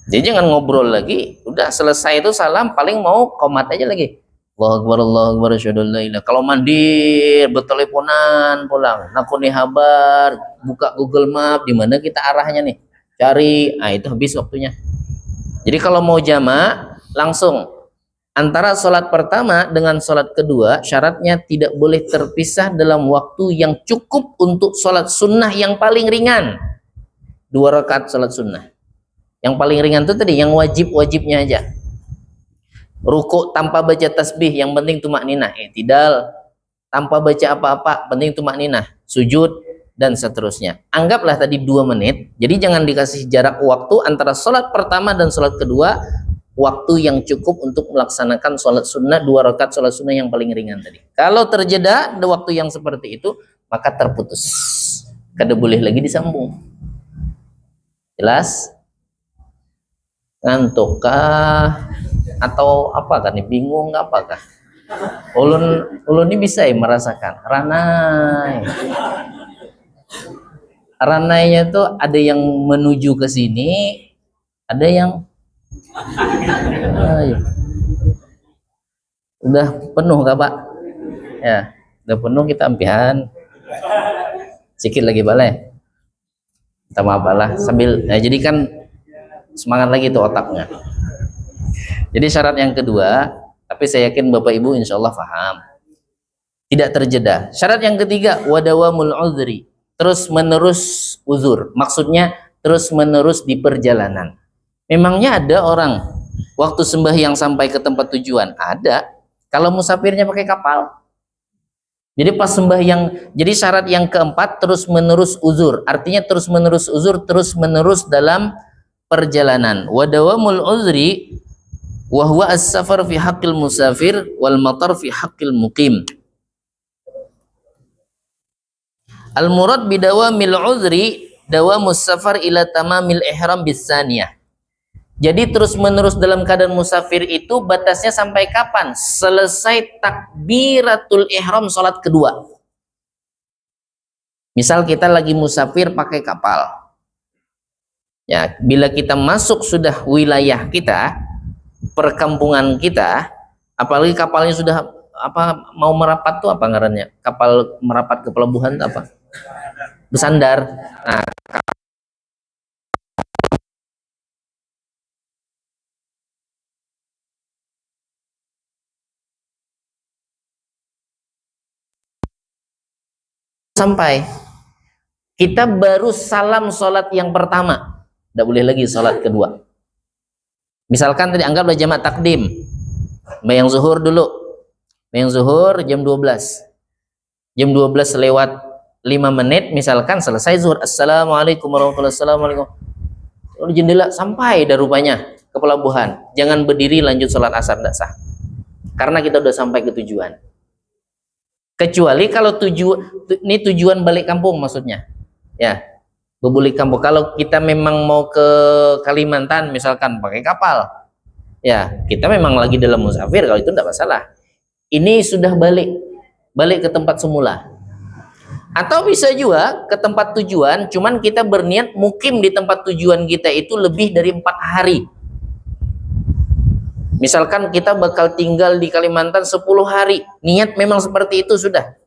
Jadi jangan ngobrol lagi. Udah selesai itu salam, paling mau komat aja lagi. Allahu Akbar, Allahu Akbar, asyhadu an la ilaha. Kalau mandi berteleponan pulang, nakuni habar, buka Google Map, di mana kita arahnya nih, cari, itu habis waktunya. Jadi kalau mau jamak langsung antara sholat pertama dengan sholat kedua, syaratnya tidak boleh terpisah dalam waktu yang cukup untuk sholat sunnah yang paling ringan. 2 rakaat sholat sunnah. Yang paling ringan itu tadi, yang wajib-wajibnya aja. Ruku tanpa baca tasbih, yang penting tumakninah. I'tidal tanpa baca apa-apa, penting tumakninah. Sujud dan seterusnya. Anggaplah tadi 2 menit. Jadi jangan dikasih jarak waktu antara sholat pertama dan sholat kedua, waktu yang cukup untuk melaksanakan sholat sunnah 2 rakaat sholat sunnah yang paling ringan tadi. Kalau terjeda ada waktu yang seperti itu, maka terputus. Kada boleh lagi disambung. Jelas? Ngantukkah atau apa kan? Bingung apakah? Ulun ini bisa merasakan ranainya tuh ada yang menuju ke sini, ada yang udah penuh kah Pak? Ya, udah penuh kita ampihan. Sedikit lagi balai. Kita maaf sambil jadi kan semangat lagi tuh otaknya. Jadi syarat yang kedua, tapi saya yakin Bapak Ibu insya Allah paham, tidak terjeda. Syarat yang ketiga, wadawamul uzri, terus menerus uzur. Maksudnya terus menerus di perjalanan. Memangnya ada orang waktu sembahyang sampai ke tempat tujuan? Ada. Kalau musafirnya pakai kapal. Jadi pas sembahyang, jadi syarat yang keempat terus menerus uzur. Artinya terus menerus uzur, terus menerus dalam perjalanan. Wadawamul uzri wa huwa as-safar fi haqqil musafir wal matar fi haqqil muqim. Al-murad bidawamil uzri dawamus safar ila tamamil ihram bisaniyah. Jadi terus menerus dalam keadaan musafir itu batasnya sampai kapan? Selesai takbiratul ihram salat kedua. Misal kita lagi musafir pakai kapal. Ya, bila kita masuk sudah wilayah kita, perkampungan kita, apalagi kapalnya sudah mau merapat tuh apa ngarannya? Kapal merapat ke pelabuhan apa? Bersandar. Nah, sampai. Kita baru salam sholat yang pertama, tidak boleh lagi sholat kedua. Misalkan tadi anggaplah jamak takdim, yang zuhur dulu, yang zuhur jam 12, jam 12 lewat 5 menit misalkan selesai zuhur, assalamualaikum warahmatullahi wabarakatuh, jendela sampai dah rupanya ke pelabuhan, jangan berdiri lanjut sholat asar, tidak sah, karena kita udah sampai ke tujuan. Kecuali kalau ini tujuan balik kampung maksudnya, ya, berbalik kampung. Kalau kita memang mau ke Kalimantan misalkan pakai kapal, ya kita memang lagi dalam musafir, kalau itu tidak masalah. Ini sudah balik ke tempat semula. Atau bisa juga ke tempat tujuan, cuman kita berniat mukim di tempat tujuan kita itu lebih dari 4 hari. Misalkan kita bakal tinggal di Kalimantan 10 hari, niat memang seperti itu sudah.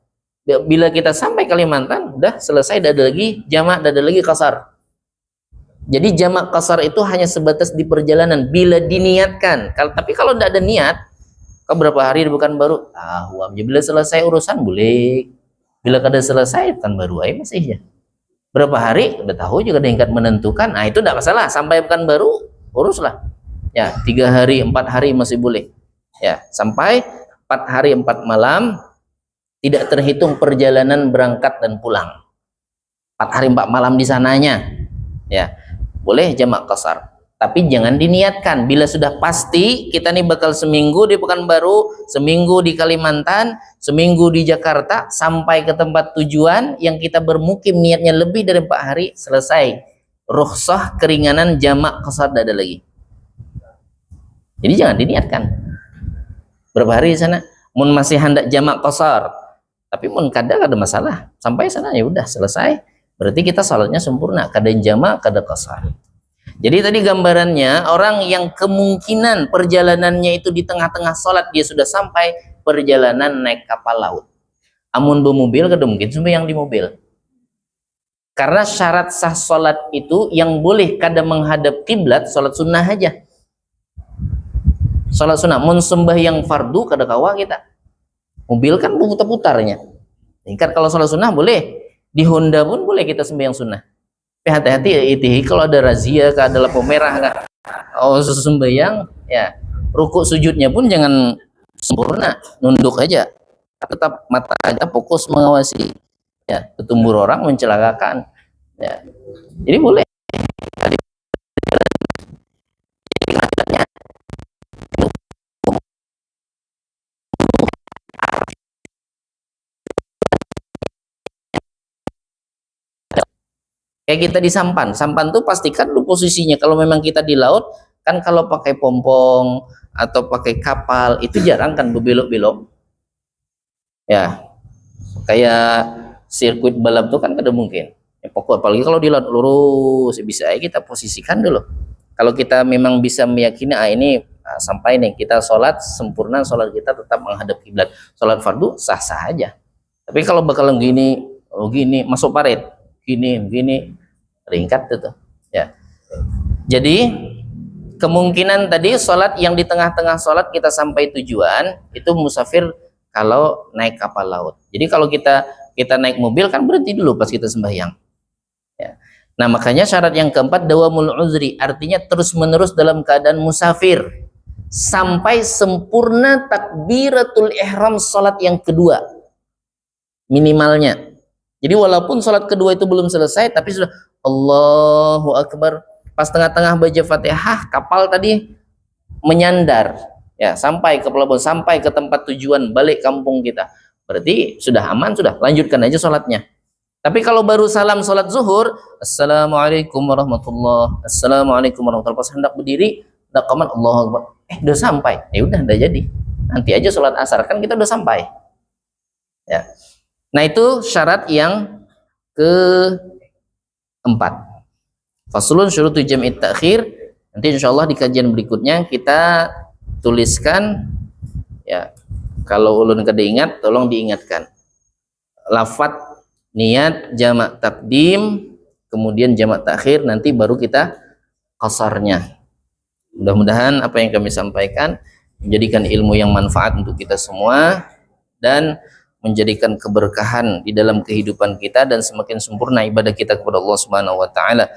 Bila kita sampai Kalimantan, udah selesai, tidak ada lagi jamak, tidak ada lagi qasar. Jadi jamak qasar itu hanya sebatas di perjalanan bila diniatkan. Tapi kalau tidak ada niat, kau berapa hari di Pekanbaru? Bila selesai urusan boleh. Bila kada selesai Pekanbaru aja masih ya. Berapa hari? Udah tahu juga tingkat menentukan. Nah itu tidak masalah. Sampai Pekanbaru uruslah. Ya 3 hari 4 hari masih boleh. Ya sampai 4 hari 4 malam tidak terhitung perjalanan berangkat dan pulang. 4 hari 4 malam di sananya. Ya boleh jamak qasar. Tapi jangan diniatkan. Bila sudah pasti kita nih bakal seminggu di Pekanbaru, seminggu di Kalimantan, seminggu di Jakarta, sampai ke tempat tujuan yang kita bermukim niatnya lebih dari 4 hari, selesai. Rukhsah keringanan jamak qasar tidak ada lagi. Jadi jangan diniatkan. Berapa hari di sana? Mun masih hendak jamak qasar, tapi mun kada ada masalah. Sampai sana ya udah selesai. Berarti kita salatnya sempurna, kada jamak, kada qasar. Jadi tadi gambarannya orang yang kemungkinan perjalanannya itu di tengah-tengah salat dia sudah sampai, perjalanan naik kapal laut. Amun bermobil kada mungkin sembahyang di mobil. Karena syarat sah salat itu yang boleh kada menghadap kiblat salat sunnah aja. Salat sunnah, mun sembahyang fardu kada kawa kita. Mobil kan putar-putarnya. Tingkat kalau salat sunnah boleh. Di Honda pun boleh kita sembahyang sunnah. Tapi hati-hati kalau ada razia, ada lampu merah kan. Oh, sembahyang ya. Rukuk sujudnya pun jangan sempurna, nunduk aja. Tetap mata aja fokus mengawasi. Ya, ketumbur orang mencelakakan. Ya. Jadi boleh. Kayak kita di sampan tuh pastikan lu posisinya. Kalau memang kita di laut, kan kalau pakai pompong atau pakai kapal itu jarang kan berbelok-belok. Ya, kayak sirkuit balap tuh kan kada mungkin. Ya, pokok apalagi kalau di laut lurus, bisa aja kita posisikan dulu. Kalau kita memang bisa meyakini ini sampai nih kita sholat sempurna, sholat kita tetap menghadap kiblat. Sholat fardu sah-sah aja. Tapi kalau bakal gini masuk parit, gini ringkat itu ya. Jadi kemungkinan tadi sholat yang di tengah-tengah sholat kita sampai tujuan itu musafir kalau naik kapal laut. Jadi kalau kita naik mobil kan berhenti dulu pas kita sembahyang ya. Nah makanya syarat yang keempat dawamul uzri, artinya terus menerus dalam keadaan musafir sampai sempurna takbiratul ihram sholat yang kedua minimalnya. Jadi walaupun sholat kedua itu belum selesai, tapi sudah Allahu Akbar, pas tengah-tengah baca Fatihah, kapal tadi menyandar, ya sampai ke pelabuhan, sampai ke tempat tujuan balik kampung kita. Berarti sudah aman, sudah lanjutkan aja sholatnya. Tapi kalau baru salam sholat zuhur, assalamualaikum warahmatullah, assalamualaikum warahmatullah, pas hendak berdiri, hendak qamat, Allahu Akbar, udah sampai, ya udah jadi. Nanti aja sholat asar kan kita udah sampai. Ya. Nah itu syarat yang keempat. Faslun syurutu jam'it ta'khir. Nanti insyaallah di kajian berikutnya kita tuliskan ya. Kalau ulun kada ingat tolong diingatkan. Lafaz niat jamak takdim kemudian jamak ta'khir, nanti baru kita qasarnya. Mudah-mudahan apa yang kami sampaikan menjadikan ilmu yang manfaat untuk kita semua, dan menjadikan keberkahan di dalam kehidupan kita dan semakin sempurna ibadah kita kepada Allah Subhanahu wa taala.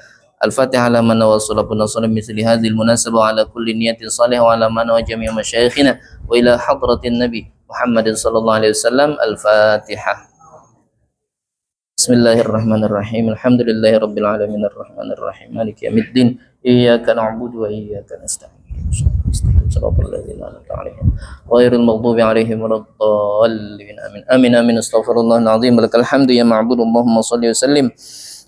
Al-Fatihah ala man wa sallallahu misli hadhil munasabah ala kulli niyatin salih wa ala man wa jami' masyayikhina wa ila hadratin nabi Muhammadin sallallahu alaihi wasallam. Al-Fatihah. Bismillahirrahmanirrahim. Alhamdulillahi rabbil alamin arrahmanir rahim maliki yaumiddin iyyaka na'budu wa iyyaka nasta'in. Shiratal ladzina an'amta 'alaihim ghairil maghdubi 'alaihim waladdallin. Amin. Amin amin. Astaghfirullahal azim. Lakal hamdu ya ma'budu. Allahumma shalli wa sallim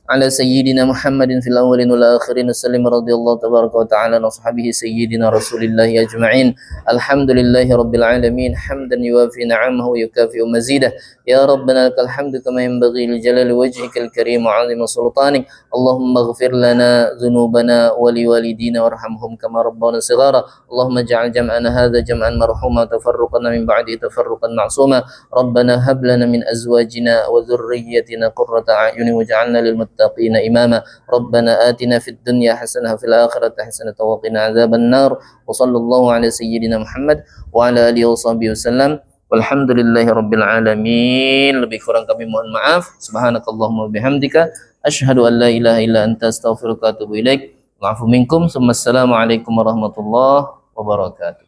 على سيدنا محمد في الأولين والآخرين وسلم رضي الله تبارك وتعالى عن أصحابه سيدنا رسول الله أجمعين. الحمد لله رب العالمين حمدا يوافي نعمه ويكافئ مزيده. يا ربنا لك الحمد كما ينبغي لجلال وجهك الكريم وعظيم سلطانك. اللهم اغفر لنا ذنوبنا ولوالدينا وارحمهم كما ربونا صغارا. اللهم اجعل جمعنا هذا جمعا مرحوما تفرقنا من بعده تفرقا معصوما. ربنا هب لنا من أزواجنا وذريتنا قرة أعين واجعلنا للمتقين إماما. ربنا آتنا في الدنيا حسنة وفي الآخرة حسنة وقنا عذاب النار. وصلى الله على سيدنا محمد وعلى آله وصحبه وسلم. Walhamdulillahi rabbil alamin. Lebih kurang kami mohon maaf. Subhanakallahumma bihamdika asyhadu an la ilaha illa anta astaghfiruka wa atubu ilaik. Wa'afu minkum. Assalamualaikum warahmatullahi wabarakatuh.